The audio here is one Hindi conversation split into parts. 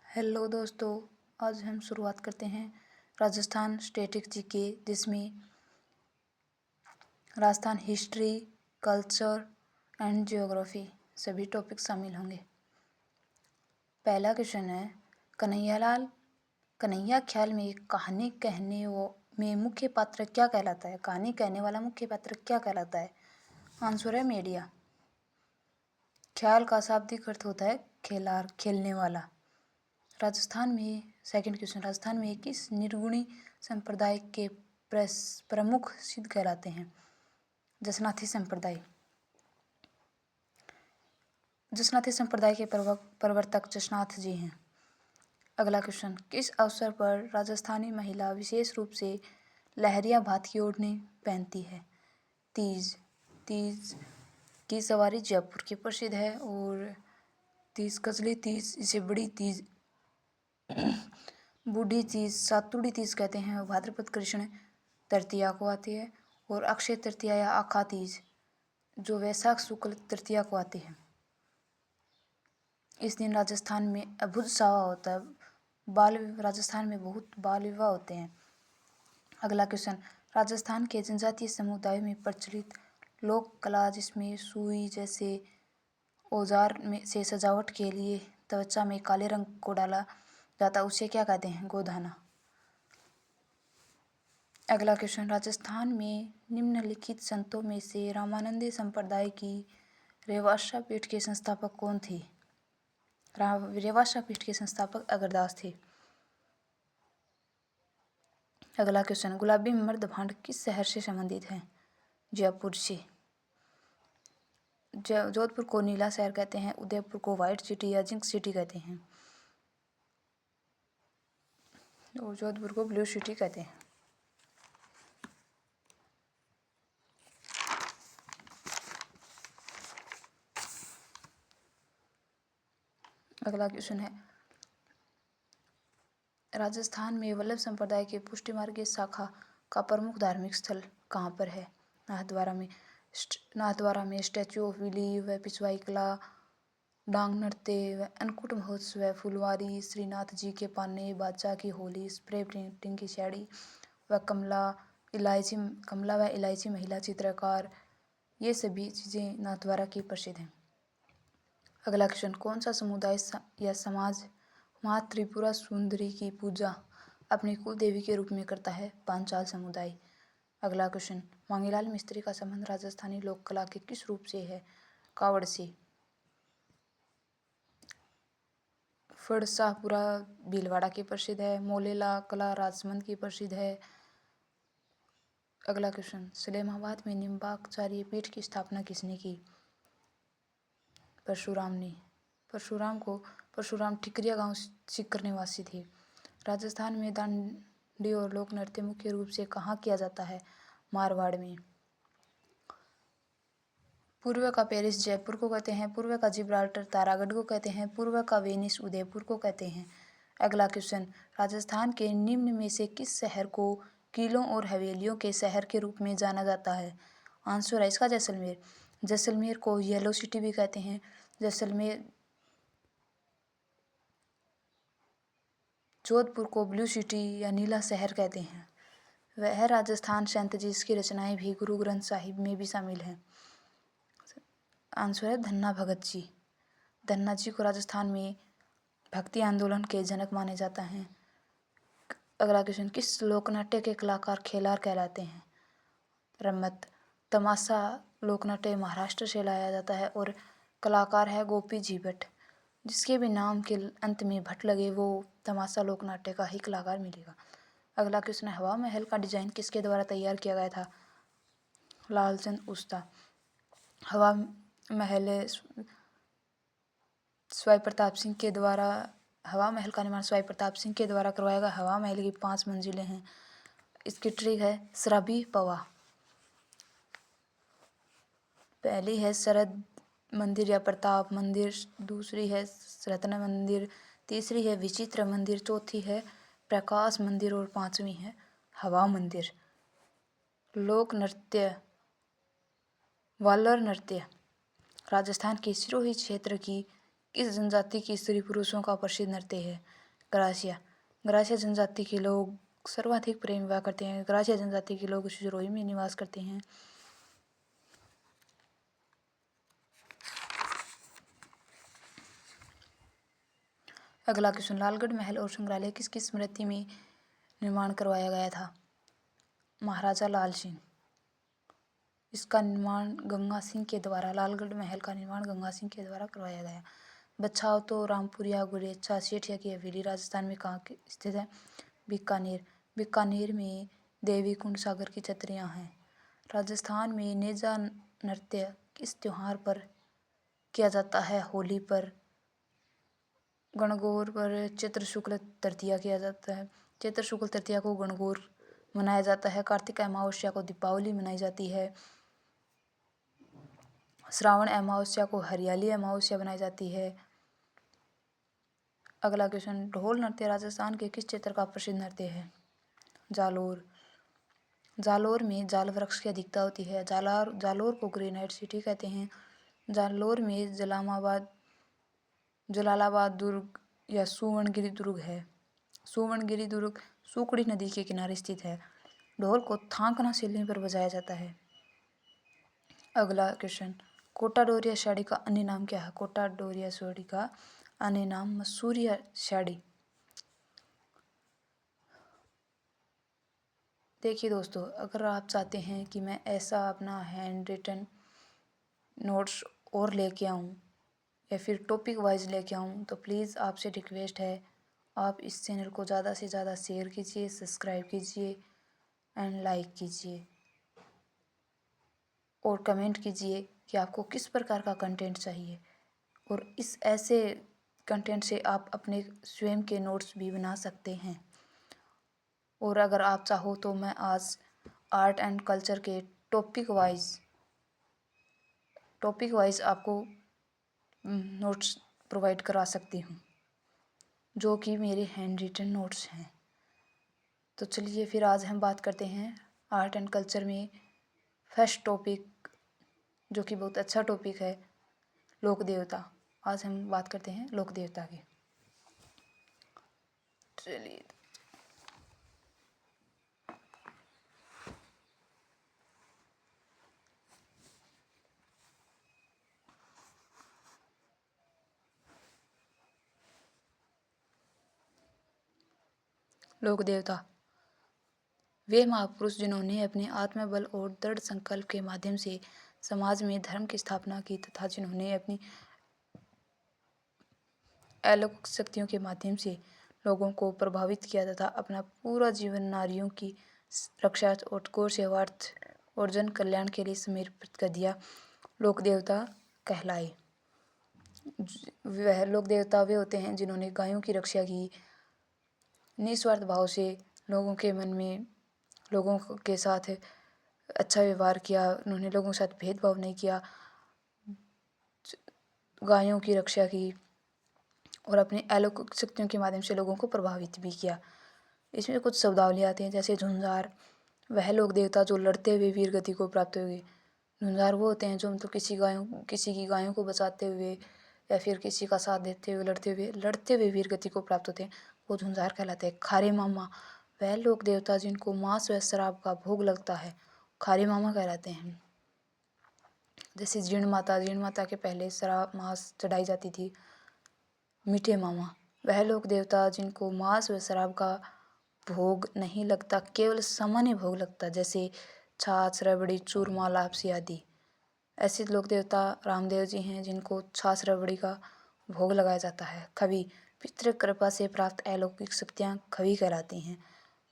हेलो दोस्तों, आज हम शुरुआत करते हैं राजस्थान स्टैटिक जीके, जिसमें Rajasthan history, culture and geography सभी टॉपिक शामिल होंगे। पहला क्वेश्चन है, कन्हैया ख्याल में कहानी कहने में मुख्य पात्र क्या कहलाता है? कहानी कहने वाला मुख्य पात्र क्या कहलाता है? आंसर है मीडिया। ख्याल का शाब्दिक अर्थ होता है खेलार, खेलने वाला। राजस्थान में सेकंड क्वेश्चन, राजस्थान में किस निर्गुणी संप्रदाय के प्रमुख सिद्ध कहलाते हैं? जसनाथी संप्रदाय। जसनाथी संप्रदाय के प्रवर्तक जसनाथ जी हैं। अगला क्वेश्चन, किस अवसर पर राजस्थानी महिला विशेष रूप से लहरिया भात की ओढ़नी पहनती है? तीज। तीज की सवारी जयपुर की प्रसिद्ध है। और तीज, कजली तीज, इसे बड़ी तीज, बूढ़ी तीज, सातुड़ी तीज कहते हैं, भाद्रपद कृष्ण तृतीया को आती है। और अक्षय तृतीया या आखा तीज जो वैशाख शुक्ल तृतीया को आती है। इस दिन राजस्थान में अभुत उत्साह होता है। राजस्थान में बहुत बाल विवाह होते हैं। अगला क्वेश्चन, राजस्थान के जनजातीय समुदाय में प्रचलित लोक कला जिसमें सुई जैसे औजार में से सजावट के लिए त्वचा में काले रंग को डाला जाता, उसे क्या कहते हैं? गोधाना। अगला क्वेश्चन, राजस्थान में निम्नलिखित संतों में से रामानंदी संप्रदाय की रेवासा पीठ के संस्थापक कौन थे? रेवासा पीठ के संस्थापक अगरदास थे। अगला क्वेश्चन, गुलाबी मर्द भांड किस शहर से संबंधित है? जयपुर से। जोधपुर को नीला शहर कहते हैं, उदयपुर को व्हाइट सिटी या जिंक सिटी कहते हैं, और जोधपुर को ब्लू सिटी कहते हैं। अगला क्वेश्चन है, राजस्थान में वल्लभ संप्रदाय के पुष्टि मार्ग की शाखा का प्रमुख धार्मिक स्थल कहाँ पर है? नाथद्वारा में स्टैच्यू ऑफ बिलीव व पिछवाई कला, डांग नृत्य व अन्नकूट महोत्सव, फुलवारी, श्रीनाथ जी के पाने, बादशाह की होली, स्प्रे पेंटिंग की शैली व कमला व इलायची महिला चित्रकार, ये सभी चीज़ें नाथद्वारा की प्रसिद्ध हैं। अगला क्वेश्चन, कौन सा समुदाय या समाज माँ त्रिपुरा सुंदरी की पूजा अपनी कुल देवी के रूप में करता है? पांचाल समुदाय। अगला क्वेश्चन, मांगीलाल मिस्त्री का संबंध राजस्थानी लोक कला के किस रूप से है? कावड़ से। फड़ शाहपुरा भीलवाड़ा की प्रसिद्ध है। मोलेला कला राजसमंद की प्रसिद्ध है। अगला क्वेश्चन, सलेमाबाद में निम्बाचार्य पीठ की स्थापना किसने की? परशुराम ने। परशुराम ठिकरिया गांव सीकर निवासी थे। राजस्थान में दांडी और लोक नृत्य मुख्य रूप से कहाँ किया जाता है? मारवाड़ में। पूर्व का पेरिस जयपुर को कहते हैं, पूर्व का जिब्राल्टर तारागढ़ को कहते हैं, पूर्व का वेनिस उदयपुर को कहते हैं। अगला क्वेश्चन, राजस्थान के निम्न में से किस शहर को किलों और हवेलियों के शहर के रूप में जाना जाता है? आंसर है इसका जैसलमेर। जैसलमेर को येलो सिटी भी कहते हैं। जैसलमेर। जोधपुर को ब्लू सिटी या नीला शहर कहते हैं। वह राजस्थान संत जिसकी रचनाएं भी गुरु ग्रंथ साहिब में भी शामिल हैं। आंसर है धन्ना भगत जी। धन्ना जी को राजस्थान में भक्ति आंदोलन के जनक माने जाता है। अगला क्वेश्चन, किस लोकनाट्य के कलाकार खेलार कहलाते हैं? रम्मत। तमाशा लोकनाट्य महाराष्ट्र से लाया जाता है और कलाकार है गोपी जी भट्ट। जिसके भी नाम के अंत में भट्ट लगे वो तमाशा लोकनाट्य का ही कलाकार मिलेगा। अगला क्वेश्चन है, हवा महल का डिजाइन किसके द्वारा तैयार किया गया था? लालचंद उस्ता। हवा महल स्वाई प्रताप सिंह के द्वारा हवा महल का निर्माण स्वाई प्रताप सिंह के द्वारा करवाया गया। हवा महल की 5 मंजिलें हैं। इसकी ट्रिक है शराबी पवा। पहली है शरद मंदिर या प्रताप मंदिर, दूसरी है रत्न मंदिर, तीसरी है विचित्र मंदिर, चौथी है प्रकाश मंदिर और 5वीं है हवा मंदिर। लोक नृत्य वालर नृत्य राजस्थान के सिरोही क्षेत्र की किस जनजाति की स्त्री पुरुषों का प्रसिद्ध नृत्य है? ग्रासिया। ग्रासिया जनजाति के लोग सर्वाधिक प्रेम विवाह करते हैं। ग्रासिया जनजाति के लोग सिरोही में निवास करते हैं। अगला क्वेश्चन, लालगढ़ महल और संग्रहालय किसकी स्मृति में निर्माण करवाया गया था? महाराजा लाल सिंह। इसका निर्माण गंगा सिंह के द्वारा, लालगढ़ महल का निर्माण गंगा सिंह के द्वारा करवाया गया। बछाव तो रामपुरिया गुरेचा सेठिया की हवेली राजस्थान में कहाँ स्थित है? बीकानेर। बीकानेर में देवी कुंड सागर की छतरियाँ हैं। राजस्थान में नेजा नृत्य किस त्योहार पर किया जाता है? होली पर, गणगौर पर, चैत्र शुक्ल तृतीया किया जाता है। चैत्र शुक्ल तृतीया को गणगौर मनाया जाता है। कार्तिक अमावस्या को दीपावली मनाई जाती है। श्रावण अमावस्या को हरियाली अमावस्या बनाई जाती है। अगला क्वेश्चन, ढोल नृत्य राजस्थान के किस क्षेत्र का प्रसिद्ध नृत्य है? जालोर। जालोर में जाल वृक्ष की अधिकता होती है। जालोर को ग्रेनाइट सिटी कहते हैं। जालोर में जलालाबाद दुर्ग या सुवर्णगिरी दुर्ग है। सुवर्णगिरी दुर्ग सुकड़ी नदी के किनारे स्थित है। ढोल को थांकना शैली पर बजाया जाता है। अगला क्वेश्चन, कोटा डोरिया साड़ी का अन्य नाम क्या है? कोटा डोरिया साड़ी का अन्य नाम मसूरिया साड़ी। देखिए दोस्तों, अगर आप चाहते हैं कि मैं ऐसा अपना हैंड रिटन नोट्स और लेके आऊँ या फिर टॉपिक वाइज लेके आऊँ, तो प्लीज़ आपसे रिक्वेस्ट है, आप इस चैनल को ज़्यादा से ज़्यादा शेयर कीजिए, सब्सक्राइब कीजिए एंड लाइक कीजिए और कमेंट कीजिए कि आपको किस प्रकार का कंटेंट चाहिए। और इस ऐसे कंटेंट से आप अपने स्वयं के नोट्स भी बना सकते हैं। और अगर आप चाहो तो मैं आज आर्ट एंड कल्चर के टॉपिक वाइज आपको नोट्स प्रोवाइड करा सकती हूँ, जो कि मेरे हैंड रिटन नोट्स हैं। तो चलिए फिर आज हम बात करते हैं आर्ट एंड कल्चर में फर्स्ट टॉपिक, जो कि बहुत अच्छा टॉपिक है, लोक देवता। आज हम बात करते हैं लोक देवता की। चलिए, लोक देवता वे महापुरुष जिन्होंने अपने आत्मबल और दृढ़ संकल्प के माध्यम से समाज में धर्म की स्थापना की तथा जिन्होंने अपनी अलौकिक शक्तियों के माध्यम से लोगों को प्रभावित किया तथा अपना पूरा जीवन नारियों की रक्षा और गौ सेवार्थ और जन कल्याण के लिए समर्पित कर दिया, लोक देवता कहलाए। वह लोक देवता वे होते हैं जिन्होंने गायों की रक्षा की, निस्वार्थ भाव से लोगों के मन में लोगों के साथ अच्छा व्यवहार किया, उन्होंने लोगों के साथ भेदभाव नहीं किया, गायों की रक्षा की और अपनी अलौकिक शक्तियों के माध्यम से लोगों को प्रभावित भी किया। इसमें कुछ शब्दावली आती हैं, जैसे झुंझार, वह लोक देवता जो लड़ते हुए वीर गति को प्राप्त हुए। झुंझार वो होते हैं जो मतलब किसी की गायों को बचाते हुए या फिर किसी का साथ देते हुए लड़ते हुए वीर गति को प्राप्त होते हैं, वो झुंझार कहलाते हैं। खारे मामा, वह लोक देवता जिनको मांस व शराब का भोग लगता है, खारे मामा कहलाते हैं। जैसे जीण माता के पहले शराब मांस चढ़ाई जाती थी। मीठे मामा, वह लोक देवता जिनको मांस व शराब का भोग नहीं लगता, केवल सामान्य भोग लगता, जैसे छाछ, रबड़ी, चूरमा, लापसी आदि। ऐसे लोक देवता रामदेव जी हैं जिनको छाछ रबड़ी का भोग लगाया जाता है। खवी, पितृ कृपा से प्राप्त अलौकिक शक्तियाँ खवी कहलाती हैं।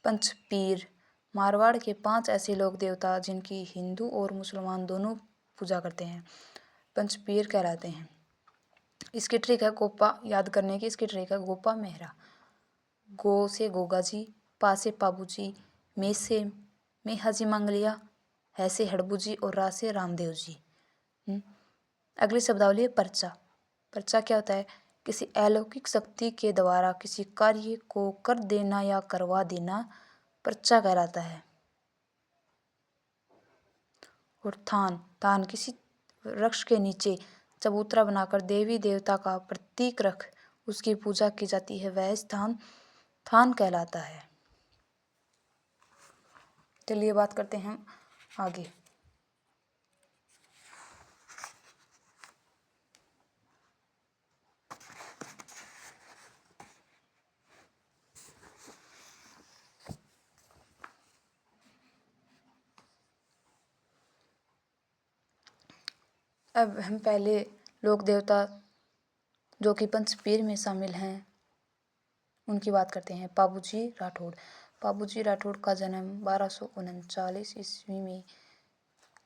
पंच पीर, मारवाड़ के 5 ऐसे लोक देवता जिनकी हिंदू और मुसलमान दोनों पूजा करते हैं, पंच पीर कहलाते हैं। इसकी ट्रिक है गोपा याद करने की, इसकी ट्रिक है गोपा मेहरा। गो से गोगा जी, पा से पाबू जी, मे से में हाजी मंगलिया, है से हड़बू जी और रा से रामदेव जी। अगली शब्दावली है पर्चा। पर्चा क्या होता है? किसी अलौकिक शक्ति के द्वारा किसी कार्य को कर देना या करवा देना पर्चा कहलाता है। और थान किसी वृक्ष के नीचे चबूतरा बनाकर देवी देवता का प्रतीक रख उसकी पूजा की जाती है, वह स्थान थान कहलाता है। चलिए बात करते हैं आगे। अब हम पहले लोक देवता जो कि पंचपीर में शामिल हैं उनकी बात करते हैं। पाबूजी राठौड़। पाबूजी राठौड़ का जन्म 1239 ईस्वी में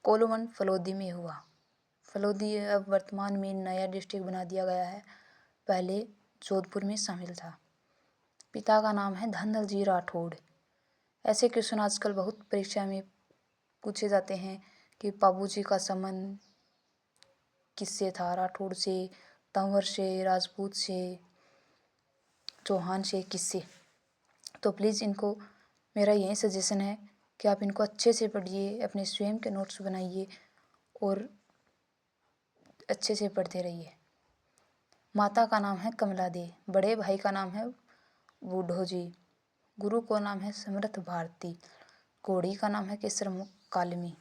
कोलोमन फलोदी में हुआ। फलोदी अब वर्तमान में नया डिस्ट्रिक्ट बना दिया गया है, पहले जोधपुर में शामिल था। पिता का नाम है धनदल जी राठौड़। ऐसे क्वेश्चन आजकल बहुत परीक्षा में पूछे जाते हैं कि पाबूजी का संबंध किससे था, राठौड़ से, तंवर से, राजपूत से, चौहान से, किससे। तो प्लीज़ इनको मेरा यही सजेशन है कि आप इनको अच्छे से पढ़िए, अपने स्वयं के नोट्स बनाइए और अच्छे से पढ़ते रहिए। माता का नाम है कमला दे, बड़े भाई का नाम है बूढ़ो जी, गुरु को नाम है समर्थ भारती, घोड़ी का नाम है केसरमुख कालमी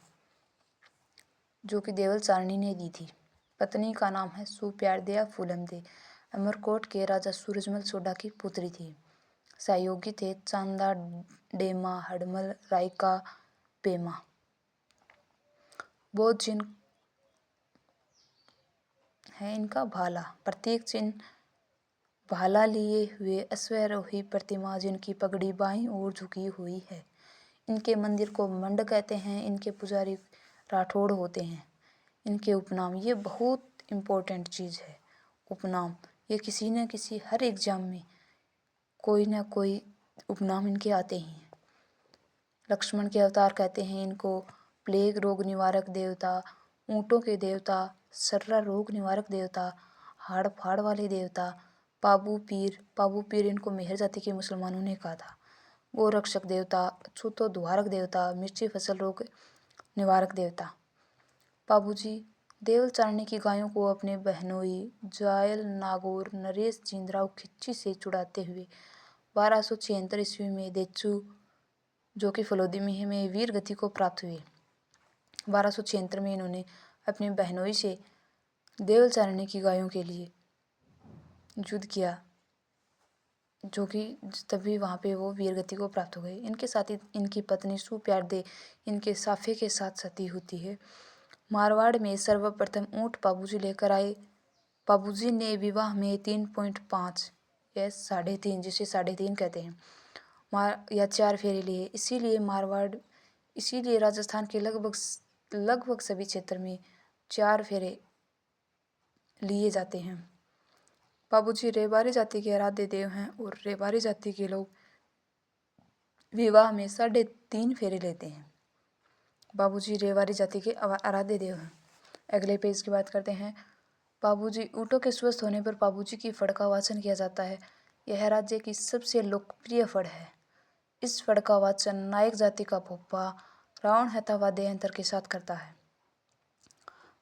जो कि देवल चारणी ने दी थी। पत्नी का नाम है सुप्यारदे फूलम दे, अमरकोट के राजा सूरजमल सोडा की पुत्री थी। सहयोगी थे चांदा, डेमा, हडमल, रायका, पेमा। बौद्ध चिन्ह है इनका भाला, प्रतीक चिन्ह भाला लिए हुए अश्वारोही प्रतिमा जिनकी पगड़ी बाईं ओर झुकी हुई है। इनके मंदिर को मंड कहते हैं। इनके पुजारी राठौड़ होते हैं। इनके उपनाम, ये बहुत इम्पोर्टेंट चीज़ है। उपनाम, ये किसी न किसी हर एग्जाम में कोई ना कोई उपनाम इनके आते ही हैं। लक्ष्मण के अवतार कहते हैं इनको, प्लेग रोग निवारक देवता, ऊँटों के देवता, सर्रा रोग निवारक देवता, हाड़ फाड़ वाले देवता, पाबू पीर इनको मेहर जाति के मुसलमानों ने कहा था, गोरक्षक देवता, अछूतो द्वारक देवता, मिर्ची फसल रोग निवारक देवता। पाबूजी देवल चारणी की गायों को अपने बहनोई जायल नागौर नरेश जिंदराव खिच्ची से छुड़ाते हुए 1276 ईस्वी में देचू जो कि फलोदी में वीर गति को प्राप्त हुए। 1276 में इन्होंने अपने बहनोई से देवल चारणी की गायों के लिए युद्ध किया, जो कि तभी वहाँ पे वो वीर गति को प्राप्त हो गए। इनके साथ ही इनकी पत्नी सुप्यारदे इनके साफे के साथ सती होती है। मारवाड़ में सर्वप्रथम ऊँट पाबूजी लेकर आए। पाबूजी ने विवाह में 3.5 या 3.5, जिसे 3.5 कहते हैं, या 4 फेरे लिए। इसीलिए राजस्थान के लगभग सभी क्षेत्र में 4 फेरे लिए जाते हैं। पाबूजी रेवारी जाति के आराध्य देव हैं और रेवारी जाति के लोग विवाह में 3.5 फेरे लेते हैं। बाबूजी रेवारी जाति के आराध्य देव हैं। अगले पेज की बात करते हैं। पाबूजी ऊँटों के स्वस्थ होने पर पाबूजी की फड़ का वाचन किया जाता है। यह राज्य की सबसे लोकप्रिय फड़ है। इस फड़ का वाचन नायक जाति का भोपा रावण हथा वाद्य यंत्र के साथ करता है।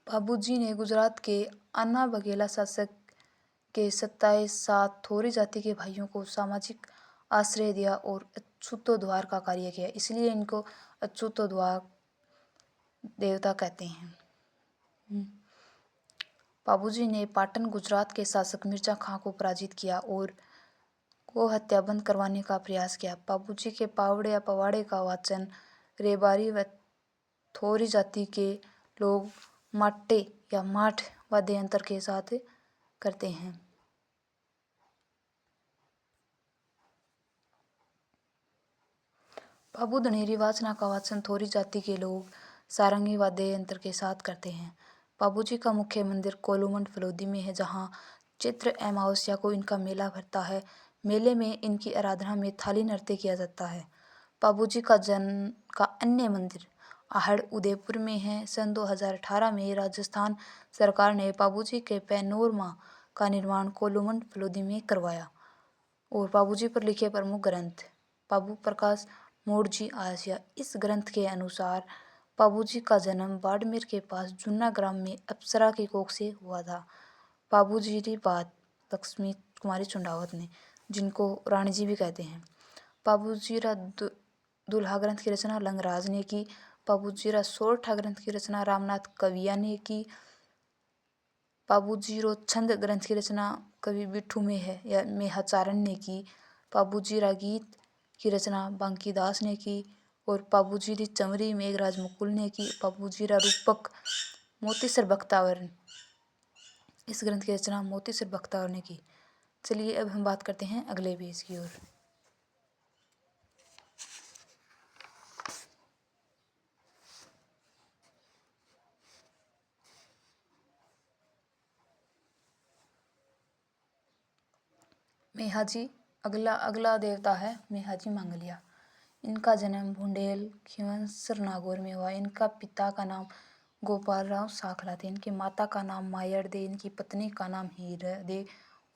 पाबूजी ने गुजरात के अन्ना बघेला शासक के 27 साथ थोरी जाति के भाइयों को सामाजिक आश्रय दिया और अछूतो द्वार का कार्य किया, इसलिए इनको अछूतो द्वार देवता कहते हैं। पाबूजी ने पाटन गुजरात के शासक मिर्जा खां को पराजित किया और को हत्या बंद करवाने का प्रयास किया। पाबूजी के पावड़े या पवाड़े का वाचन रेबारी व थोरी जाति के लोग माट्टे या माठ वाद्य यंत्र के साथ करते हैं। पाबू धनेरी वाचना का वाचन थोरी जाति के लोग सारंगी वाद्य यंत्र के साथ करते हैं। पाबूजी का मुख्य मंदिर कोलूमंड फलोदी में है, जहाँ चैत्र अमावस्या को इनका मेला भरता है। मेले में इनकी आराधना में थाली नृत्य किया जाता है। पाबूजी का जन्म का अन्य मंदिर आहड़ उदयपुर में है। सन 2018 में राजस्थान सरकार ने पाबूजी के पैनोरमा का निर्माण कोलूमंड फलोदी में करवाया। और पाबूजी पर लिखे प्रमुख ग्रंथ पाबू प्रकाश मोड़जी आसिया। इस ग्रंथ के अनुसार पाबूजी का जन्म बाड़मेर के पास जुन्ना ग्राम में अप्सरा की कोख से हुआ था। पाबूजी की बात लक्ष्मी कुमारी चुंडावत ने, जिनको रानी जी भी कहते हैं। पाबूजीरा दुल्हा ग्रंथ की रचना लंगराज ने की। पाबूजीरा सोरठा ग्रंथ की रचना रामनाथ कविया ने की। पाबूजीरो छंद ग्रंथ की रचना कवि बिट्ठू में है या मेहाचारण ने की। पाबूजीरा गीत की रचना बांकीदास ने की। और पाबूजीरी चंवरी मेघराज मुकुल ने की। पाबूजीरा रूपक मोतीसर बख्तावर, इस ग्रंथ की रचना मोतीसर बख्तावर ने की। चलिए अब हम बात करते हैं अगले पेज की ओर। मेहाजी अगला देवता है मेहाजी मांगलिया। इनका जन्म भुंडेल खिवंसर नागौर में हुआ। इनका पिता का नाम गोपाल राव साखला थे। इनकी माता का नाम मायर दे। इनकी पत्नी का नाम हीरा दे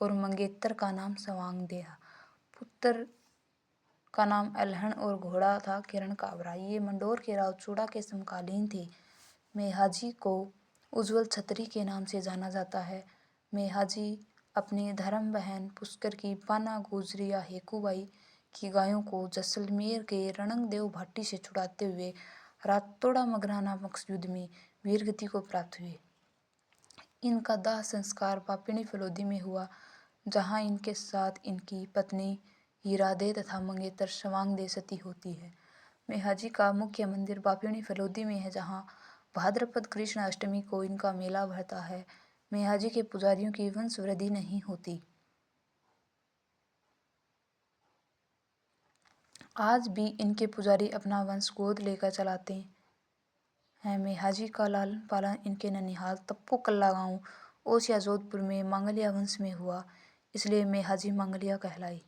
और मंगेतर का नाम सवांग दे। पुत्र का नाम अलहन और घोड़ा था किरण काबरा। ये मंडोर के राव चूड़ा के समकालीन थे। मेहाजी को उज्ज्वल छतरी के नाम से जाना जाता है। मेहाजी अपनी धर्म बहन पुष्कर की पाना गुजरी या हेकुबाई की गायों को जैसलमेर के रणंगदेव भाटी से छुड़ाते हुए रातोड़ा मगरा नामक युद्ध में वीरगति को प्राप्त हुए। इनका दाह संस्कार पापिणी फलोदी में हुआ, जहां इनके साथ इनकी पत्नी हीरादे तथा मंगेतर सवांग सती होती है। मेहाजी का मुख्य मंदिर पापिणी फलोदी में है, जहां भाद्रपद कृष्ण अष्टमी को इनका मेला भरता है। मेहाजी के पुजारियों की वंश वृद्धि नहीं होती। आज भी इनके पुजारी अपना वंश गोद लेकर चलाते हैं। मेहाजी का लालन पालन इनके ननिहाल तप्पू कल्ला गांव ओसिया जोधपुर में मांगलिया वंश में हुआ, इसलिए मेहाजी मांगलिया कहलाई।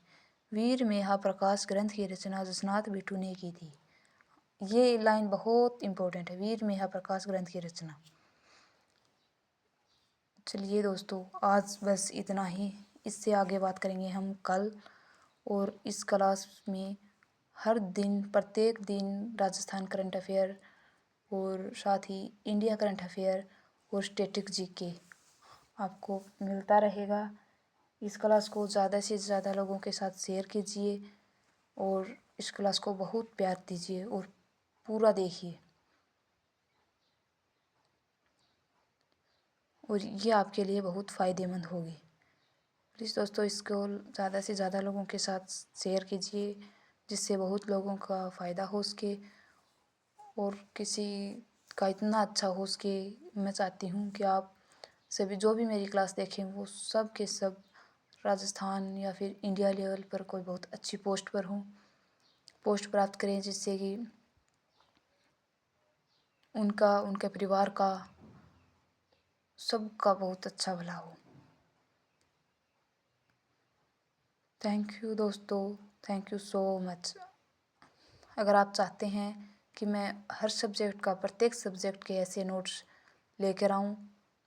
वीर मेहा प्रकाश ग्रंथ की रचना जसनाथ बिट्टू ने की थी। ये लाइन बहुत इंपॉर्टेंट है, वीर मेहा प्रकाश ग्रंथ की रचना। चलिए दोस्तों, आज बस इतना ही। इससे आगे बात करेंगे हम कल। और इस क्लास में हर दिन प्रत्येक दिन राजस्थान करंट अफेयर और साथ ही इंडिया करंट अफेयर और स्टैटिक जीके आपको मिलता रहेगा। इस क्लास को ज़्यादा से ज़्यादा लोगों के साथ शेयर कीजिए और इस क्लास को बहुत प्यार दीजिए और पूरा देखिए। और ये आपके लिए बहुत फ़ायदेमंद होगी। प्लीज़ दोस्तों, इसको ज़्यादा से ज़्यादा लोगों के साथ शेयर कीजिए, जिससे बहुत लोगों का फ़ायदा हो सके और किसी का इतना अच्छा हो सके। मैं चाहती हूँ कि आप सभी जो भी मेरी क्लास देखें वो सब के सब राजस्थान या फिर इंडिया लेवल पर कोई बहुत अच्छी पोस्ट पर हों, पोस्ट प्राप्त करें, जिससे कि उनका, उनके परिवार का, सबका बहुत अच्छा भला हो। थैंक यू दोस्तों, थैंक यू सो मच। अगर आप चाहते हैं कि मैं हर सब्जेक्ट का, प्रत्येक सब्जेक्ट के ऐसे नोट्स लेकर आऊँ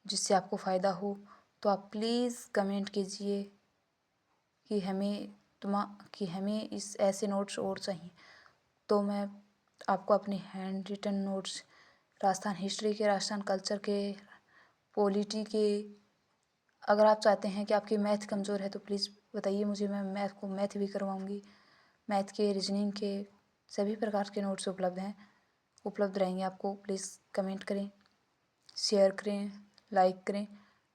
जिससे आपको फ़ायदा हो, तो आप प्लीज़ कमेंट कीजिए कि हमें इस ऐसे नोट्स और चाहिए। तो मैं आपको अपने hand written notes Rajasthan history के, राजस्थान कल्चर के, पॉलिटी के, अगर आप चाहते हैं कि आपकी मैथ कमज़ोर है तो प्लीज़ बताइए मुझे, मैं मैथ भी करवाऊँगी। मैथ के, रीजनिंग के सभी प्रकार के नोट्स उपलब्ध रहेंगे आपको। प्लीज़ कमेंट करें, शेयर करें, लाइक करें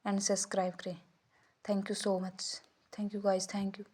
एंड सब्सक्राइब करें। Thank you so much. Thank you guys, thank you.